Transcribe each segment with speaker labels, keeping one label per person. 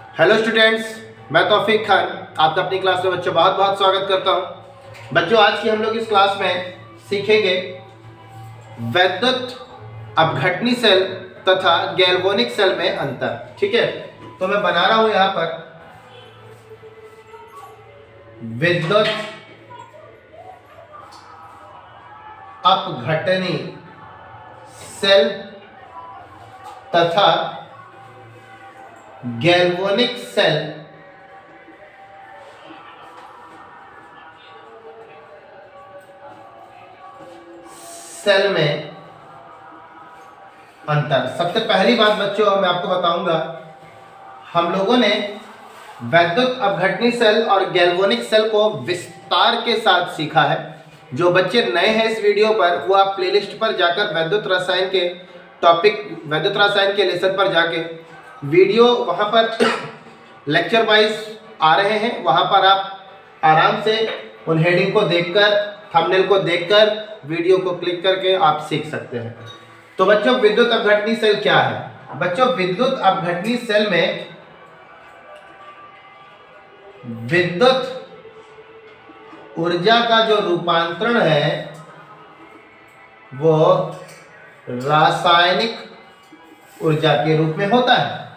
Speaker 1: Hello students, मैं तौफीक खान आपका अपनी क्लास में बच्चों बहुत बहुत स्वागत करता हूं। बच्चों आज की हम लोग इस क्लास में सीखेंगे वैद्युत अपघटनी सेल तथा गैल्वेनिक सेल में अंतर। ठीक है, तो मैं बना रहा हूं यहां पर विद्युत अपघटनी सेल तथा गैल्वेनिक सेल में अंतर। सबसे पहली बात बच्चों मैं आपको बताऊंगा, हम लोगों ने वैद्युत अपघटनी सेल और गैल्वेनिक सेल को विस्तार के साथ सीखा है। जो बच्चे नए हैं इस वीडियो पर, वो आप प्लेलिस्ट पर जाकर वैद्युत रसायन के वैद्युत रसायन के लेसन पर जाके वीडियो वहां पर लेक्चर वाइज आ रहे हैं, वहां पर आप आराम से उन हेडिंग को देखकर, थंबनेल को देखकर वीडियो को क्लिक करके आप सीख सकते हैं। तो बच्चों विद्युत अपघटनी सेल क्या है? बच्चों विद्युत अपघटनी सेल में विद्युत ऊर्जा का जो रूपांतरण है वो रासायनिक ऊर्जा के रूप में होता है।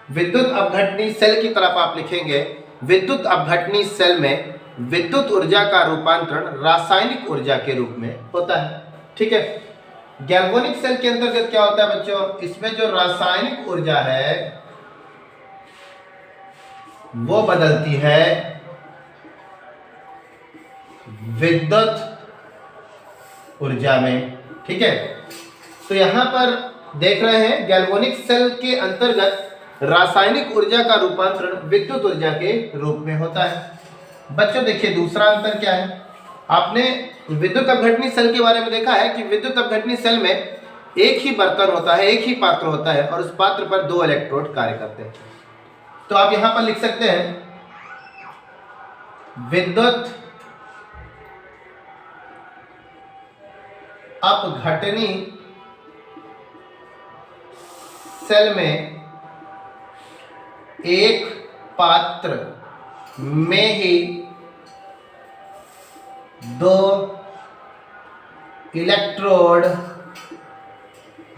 Speaker 1: विद्युत अपघटनी सेल की तरफ आप लिखेंगे, विद्युत अपघटनी सेल में विद्युत ऊर्जा का रूपांतरण रासायनिक ऊर्जा के रूप में होता है। ठीक है, गैल्वेनिक सेल के अंतर्गत क्या होता है बच्चों? इसमें जो रासायनिक ऊर्जा है वो बदलती है विद्युत ऊर्जा में। ठीक है, तो यहां पर देख रहे हैं गैल्वेनिक सेल के अंतर्गत रासायनिक ऊर्जा का रूपांतरण विद्युत ऊर्जा के रूप में होता है। बच्चों देखिए दूसरा अंतर क्या है। आपने विद्युत अपघटनी सेल के बारे में देखा है कि विद्युत अपघटनी सेल में एक ही बर्तन होता है, एक ही पात्र होता है और उस पात्र पर दो इलेक्ट्रोड कार्य करते हैं। तो आप यहां पर लिख सकते हैं विद्युत अपघटनी सेल में एक पात्र में ही दो इलेक्ट्रोड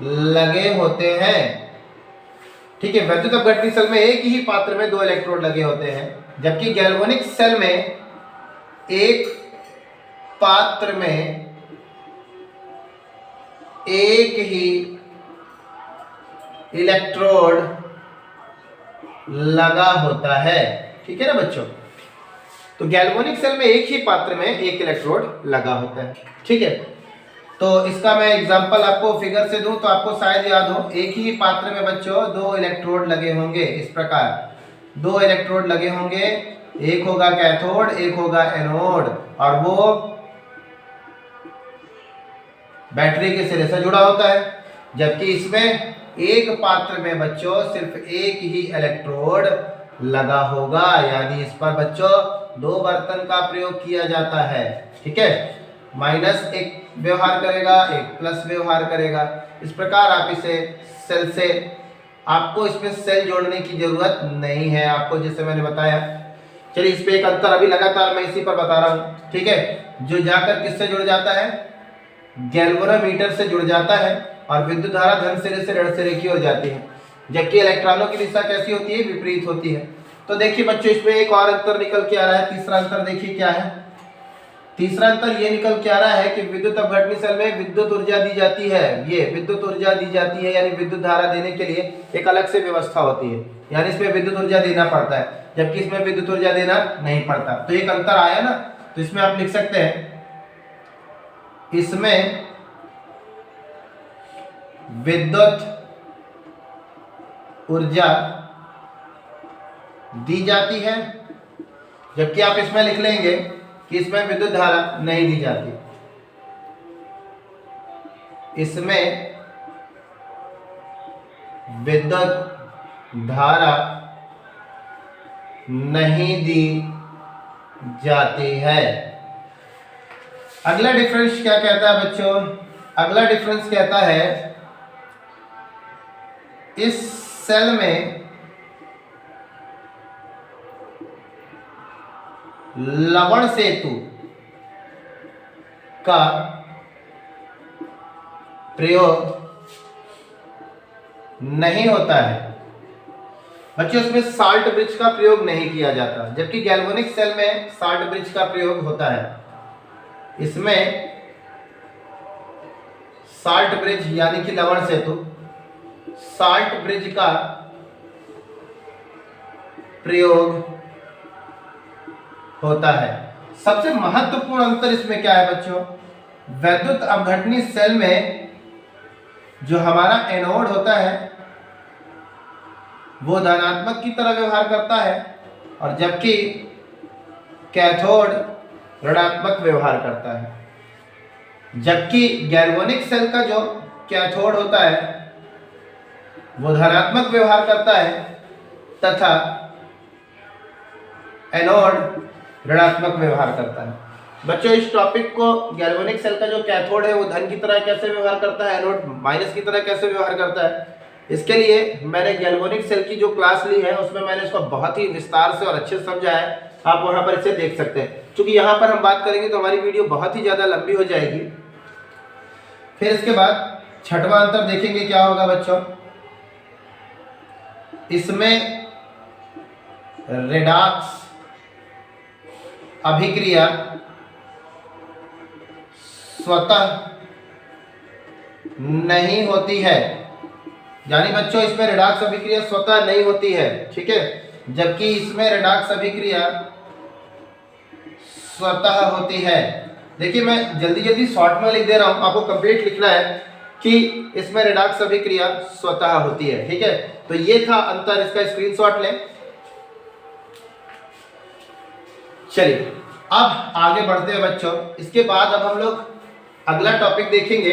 Speaker 1: लगे होते हैं। ठीक है, वैद्युत अपघटनी सेल में एक ही पात्र में दो इलेक्ट्रोड लगे होते हैं, जबकि गैल्वेनिक सेल में एक पात्र में एक ही इलेक्ट्रोड लगा होता है। ठीक है ना बच्चों, तो गैल्वेनिक सेल में एक ही पात्र में एक इलेक्ट्रोड लगा होता है। ठीक है, तो इसका मैं एग्जांपल आपको फिगर से दूं तो आपको शायद याद हो। एक ही पात्र में बच्चों दो इलेक्ट्रोड लगे होंगे, इस प्रकार दो इलेक्ट्रोड लगे होंगे, एक होगा कैथोड एक होगा एनोड, और वो बैटरी के सिरे से जुड़ा होता है। जबकि इसमें एक पात्र में बच्चों सिर्फ एक ही इलेक्ट्रोड लगा होगा, यानी इस पर बच्चों दो बर्तन का प्रयोग किया जाता है। ठीक है, माइनस एक व्यवहार करेगा, एक प्लस व्यवहार करेगा। इस प्रकार आप इसे सेल से, आपको इसमें सेल जोड़ने की जरूरत नहीं है, आपको जैसे मैंने बताया। चलिए इस पे एक अंतर अभी लगातार मैं इसी पर बता रहा हूं। ठीक है, जो जाकर किससे जुड़ जाता है? गैल्वेनोमीटर से जुड़ जाता है और विद्युत धारा धन सिरे से ऋण सिरे की ओर जाती है, जबकि इलेक्ट्रॉनों की दिशा कैसी होती है? विपरीत होती है। तो देखिए बच्चों इसमें एक और अंतर निकल के आ रहा है। तीसरा अंतर देखिए क्या है। तीसरा अंतर ये निकल के आ रहा है कि विद्युत अपघटनी सेल में विद्युत ऊर्जा दी जाती है, ये विद्युत ऊर्जा दी जाती है, यानी विद्युत धारा देने के लिए एक अलग से व्यवस्था होती है, यानी इसमें विद्युत ऊर्जा देना पड़ता है, जबकि इसमें विद्युत ऊर्जा देना नहीं पड़ता। तो एक अंतर आया ना, तो इसमें आप लिख सकते हैं इसमें विद्युत ऊर्जा दी जाती है, जबकि आप इसमें लिख लेंगे कि इसमें विद्युत धारा नहीं दी जाती। इसमें विद्युत धारा नहीं दी जाती है। अगला डिफरेंस क्या कहता है बच्चों? अगला डिफरेंस कहता है इस सेल में लवण सेतु का प्रयोग नहीं होता है। बच्चों इसमें साल्ट ब्रिज का प्रयोग नहीं किया जाता, जबकि गैल्वेनिक सेल में साल्ट ब्रिज का प्रयोग होता है। इसमें साल्ट ब्रिज यानी कि लवण सेतु, साल्ट ब्रिज का प्रयोग होता है। सबसे महत्वपूर्ण अंतर इसमें क्या है बच्चों? वैद्युत अपघटनी सेल में जो हमारा एनोड होता है वो धनात्मक की तरह व्यवहार करता है, और जबकि कैथोड ऋणात्मक व्यवहार करता है। जबकि गैल्वेनिक सेल का जो कैथोड होता है वो धनात्मक व्यवहार करता है तथा एनोड ऋणात्मक व्यवहार करता है। बच्चों इस टॉपिक को, गैल्वेनिक सेल का जो कैथोड है वो धन की तरह कैसे व्यवहार करता है, एनोड माइनस की तरह कैसे व्यवहार करता है, इसके लिए मैंने गैल्वेनिक सेल की जो क्लास ली है उसमें मैंने इसको बहुत ही विस्तार से और अच्छे से समझा है। आप वहां पर इसे देख सकते हैं। क्योंकि यहाँ पर हम बात करेंगे तो हमारी वीडियो बहुत ही ज्यादा लंबी हो जाएगी। फिर इसके बाद छठवां अंतर देखेंगे क्या होगा बच्चों। इसमें रेडॉक्स अभिक्रिया स्वतः नहीं होती है, यानी बच्चों इसमें रेडॉक्स अभिक्रिया स्वतः नहीं होती है, ठीक है। जबकि इसमें रेडॉक्स अभिक्रिया स्वतः होती है। देखिए मैं जल्दी जल्दी शॉर्ट में लिख दे रहा हूं, आपको कंप्लीट लिखना है कि इसमें रेडॉक्स अभिक्रिया स्वतः होती है, ठीक है। तो ये था अंतर, इसका स्क्रीनशॉट लें। चलिए अब आगे बढ़ते हैं बच्चों। इसके बाद अब हम लोग अगला टॉपिक देखेंगे,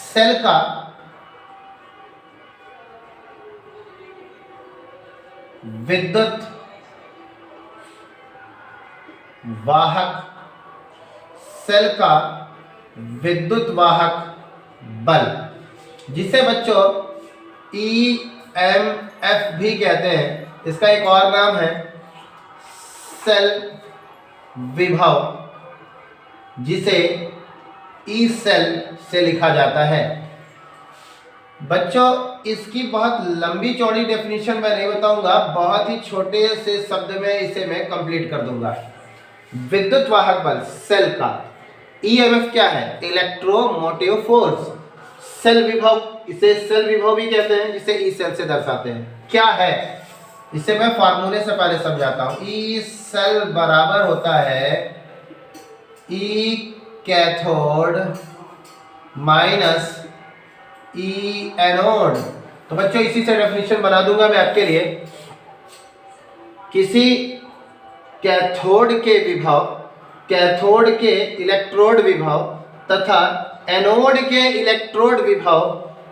Speaker 1: सेल का विद्युत वाहक, सेल का विद्युत वाहक बल, जिसे बच्चों EMF भी कहते हैं। इसका एक और नाम है सेल विभव, जिसे ई सेल से लिखा जाता है। बच्चों इसकी बहुत लंबी चौड़ी डेफिनेशन मैं नहीं बताऊंगा, बहुत ही छोटे से शब्द में इसे मैं कंप्लीट कर दूंगा। विद्युत वाहक बल सेल का, EMF क्या है? Electromotive force. सेल विभव, इसे सेल विभव भी कहते हैं, जिसे ई सेल से दर्शाते हैं। क्या है इसे मैं फार्मूले से पहले समझाता हूं। ई सेल बराबर होता है ई कैथोड माइनस ई एनोड। तो बच्चों इसी से डेफिनेशन बना दूंगा मैं आपके लिए। किसी कैथोड के विभव, कैथोड के इलेक्ट्रोड विभव तथा एनोड के इलेक्ट्रोड विभव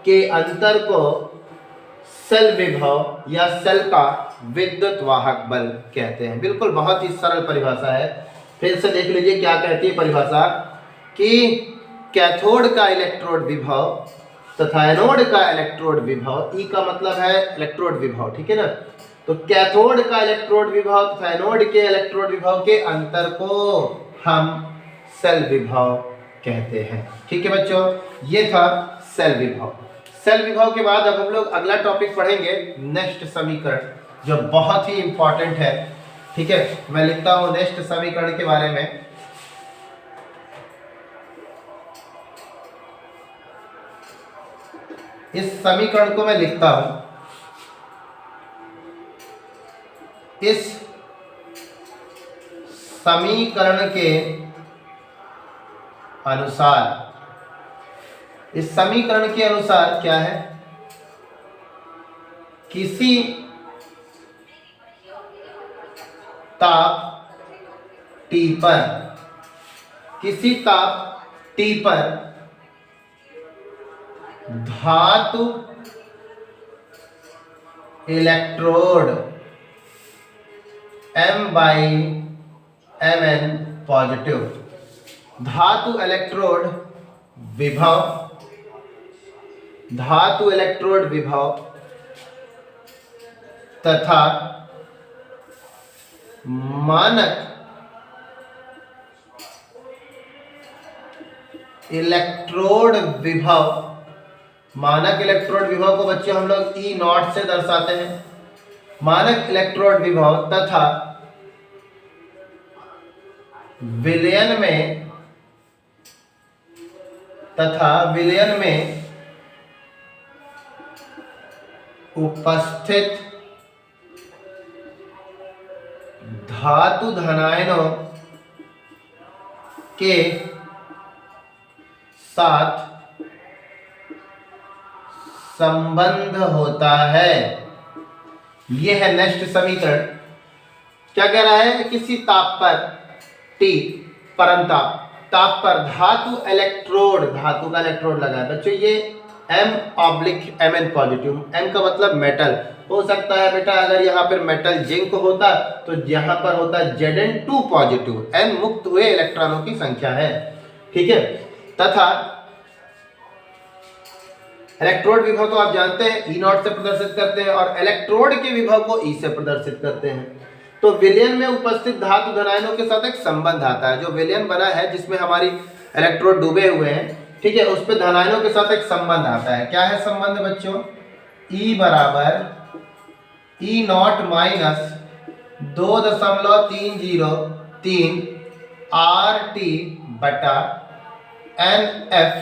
Speaker 1: के अंतर को सेल विभव या सेल का विद्युत वाहक बल कहते हैं। बिल्कुल बहुत ही सरल परिभाषा है। फिर से देख लीजिए क्या कहती है परिभाषा, कि कैथोड का इलेक्ट्रोड विभव तथा एनोड का इलेक्ट्रोड विभव, ई का मतलब है इलेक्ट्रोड विभव, ठीक है ना। तो कैथोड का इलेक्ट्रोड विभव तथा एनोड के इलेक्ट्रोड विभव के अंतर को हम सेल विभव कहते हैं, ठीक है बच्चों। ये था सेल विभव। सेल विभव के बाद अब हम लोग अगला टॉपिक पढ़ेंगे, नेक्स्ट समीकरण, जो बहुत ही इंपॉर्टेंट है, ठीक है। मैं लिखता हूं नेक्स्ट समीकरण के बारे में। इस समीकरण को मैं लिखता हूं, इस समीकरण के अनुसार, इस समीकरण के अनुसार क्या है, किसी ताप T पर, किसी ताप T पर धातु इलेक्ट्रोड M/Mn पॉजिटिव, धातु इलेक्ट्रोड विभव, धातु इलेक्ट्रोड विभव तथा मानक इलेक्ट्रोड विभव, मानक इलेक्ट्रोड विभव को बच्चों हम लोग ई नॉट से दर्शाते हैं। मानक इलेक्ट्रोड विभव तथा विलयन में उपस्थित धातु धनायनों के साथ संबंध होता है। यह है नेक्स्ट समीकरण। क्या कह रहा है? किसी ताप पर T परम ताप पर धातु का इलेक्ट्रोड लगा है बच्चों। ये M/Mn पॉजिटिव, M का मतलब मेटल हो सकता है बेटा। अगर यहाँ पर मेटल जिंक होता तो यहाँ पर होता Zn2 पॉजिटिव। N मुक्त हुए इलेक्ट्रॉनों की संख्या है, ठीक है। तथा इलेक्ट्रोड विभव तो आप जानते हैं ई नॉट से प्रदर्शित करते हैं और इलेक्ट्रोड के विभव को ई से प्रदर्शित करते हैं। तो विलयन में उपस्थित धातु धनायनों के साथ एक संबंध आता है। जो विलयन बना है जिसमें हमारी इलेक्ट्रोड डूबे हुए हैं, ठीक है, उस पे धनायनों के साथ एक संबंध आता है। क्या है संबंध बच्चों? E बराबर ई नॉट माइनस 2.303 RT बटा NF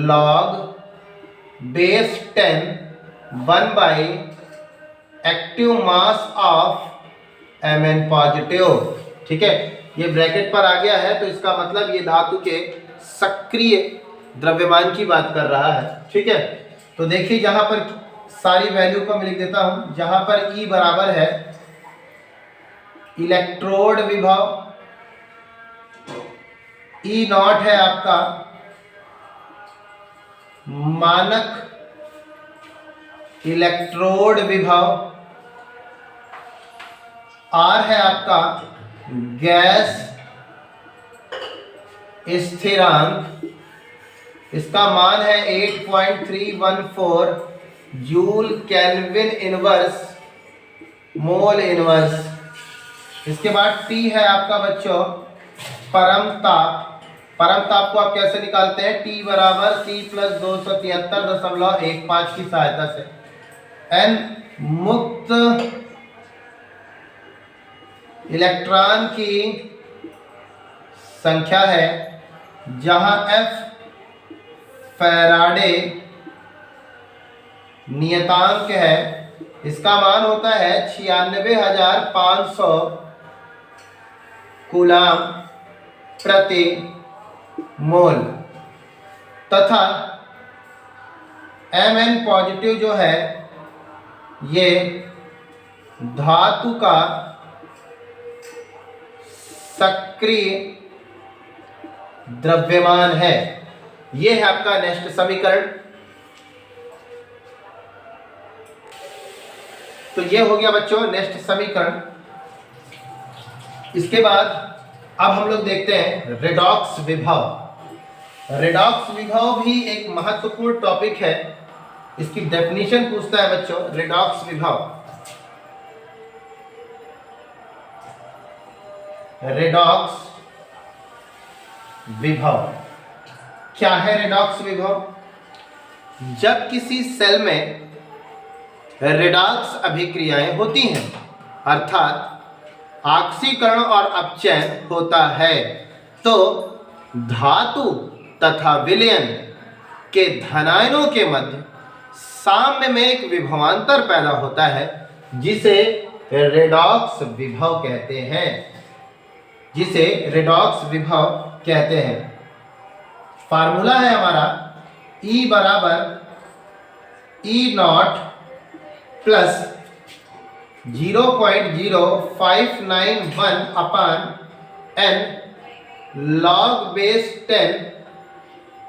Speaker 1: log base 10 1 by active mass of Mn positive, ठीक है। ये ब्रैकेट पर आ गया है तो इसका मतलब ये धातु के सक्रिय द्रव्यमान की बात कर रहा है, ठीक है। तो देखिए जहां पर सारी वैल्यू को मैं लिख देता हूं। जहां पर E बराबर है इलेक्ट्रोड विभव, E नॉट है आपका मानक इलेक्ट्रोड विभव, R है आपका गैस स्थिरांक, इसका मान है 8.314 joule kelvin inverse mole inverse. इसके बाद T है आपका बच्चों परम ताप। परम ताप को आप कैसे निकालते हैं? T बराबर C प्लस 273.15 की सहायता से। N मुक्त इलेक्ट्रॉन की संख्या है, जहां F फैराडे नियतांक है। इसका मान होता है 96,500 कूलाम प्रति मोल। तथा Mn पॉजिटिव जो है ये धातु का सक्रिय द्रव्यमान है। ये है आपका नेक्स्ट समीकरण। तो ये हो गया बच्चों नेक्स्ट समीकरण। इसके बाद अब हम लोग देखते हैं रेडॉक्स विभव। रेडॉक्स विभव भी एक महत्वपूर्ण टॉपिक है। इसकी डेफिनेशन पूछता है बच्चों रेडॉक्स विभव। रेडॉक्स विभव क्या है? रेडॉक्स विभव जब किसी सेल में रेडॉक्स अभिक्रियाएं होती हैं, अर्थात ऑक्सीकरण और अपचयन होता है, तो धातु तथा विलयन के धनायनों के मध्य साम्य में एक विभवांतर पैदा होता है, जिसे रेडॉक्स विभव कहते हैं। जिसे रेडॉक्स विभव कहते हैं। फार्मूला है हमारा E बराबर E not plus 0.0591 upon n log base 10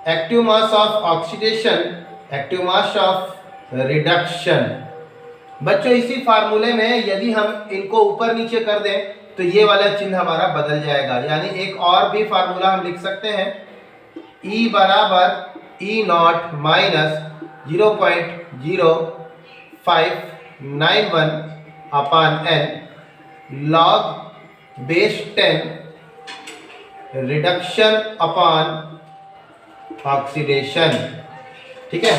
Speaker 1: active mass of oxidation, active mass of reduction. बच्चों इसी फार्मूले में यदि हम इनको ऊपर नीचे कर दें तो ये वाला चिन्ह हमारा बदल जाएगा। यानी एक और भी फार्मूला हम लिख सकते हैं E बराबर E not minus 0.05 91/n log base 10 reduction upon oxidation. ठीक है,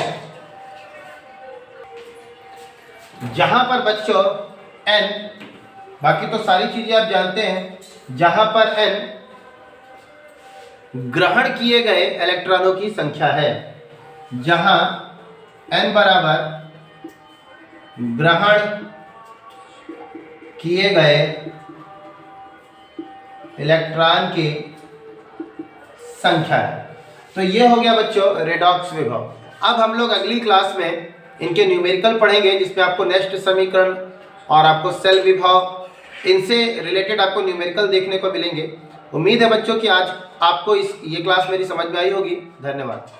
Speaker 1: जहां पर बच्चों n, बाकी तो सारी चीजें आप जानते हैं, जहां पर n ग्रहण किए गए इलेक्ट्रॉनों की संख्या है, जहां n बराबर ग्रहण किए गए इलेक्ट्रॉन की संख्या है। तो ये हो गया बच्चों रेडॉक्स विभव। अब हम लोग अगली क्लास में इनके न्यूमेरिकल पढ़ेंगे, जिसमें आपको नेक्स्ट समीकरण और आपको सेल विभव, इनसे रिलेटेड आपको न्यूमेरिकल देखने को मिलेंगे। उम्मीद है बच्चों कि आज आपको ये क्लास मेरी समझ में आई होगी। धन्यवाद।